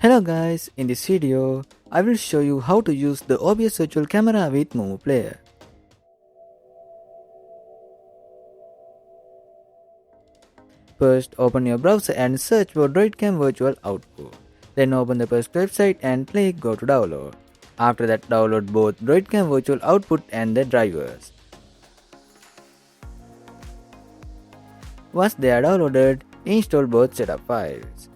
Hello guys, in this video, I will show you how to use the OBS Virtual Camera with MuMu Player. First, open your browser and search for DroidCam Virtual Output. Then open the first website and click Go to Download. After that, download both DroidCam Virtual Output and the drivers. Once they are downloaded, install both setup files.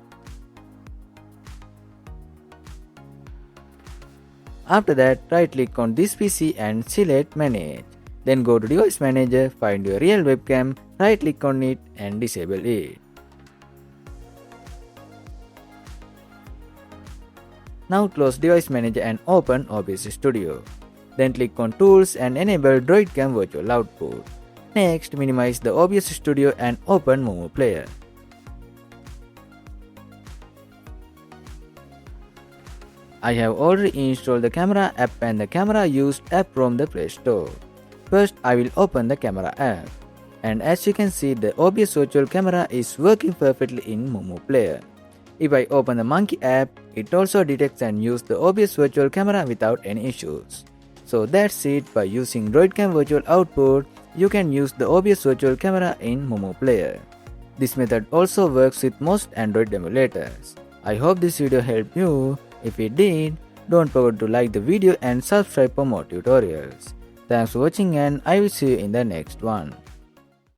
After that, right-click on this PC and select Manage. Then go to Device Manager, find your real webcam, right-click on it and disable it. Now close Device Manager and open OBS Studio. Then click on Tools and enable DroidCam Virtual Output. Next, minimize the OBS Studio and open MuMu Player. I have already installed the camera app and the camera used app from the Play Store. First, I will open the camera app. And as you can see, the OBS Virtual Camera is working perfectly in MuMu Player. If I open the Monkey app, it also detects and uses the OBS Virtual Camera without any issues. So that's it. By using DroidCam Virtual Output, you can use the OBS Virtual Camera in MuMu Player. This method also works with most Android emulators. I hope this video helped you. If it did, don't forget to like the video and subscribe for more tutorials. Thanks for watching and I will see you in the next one.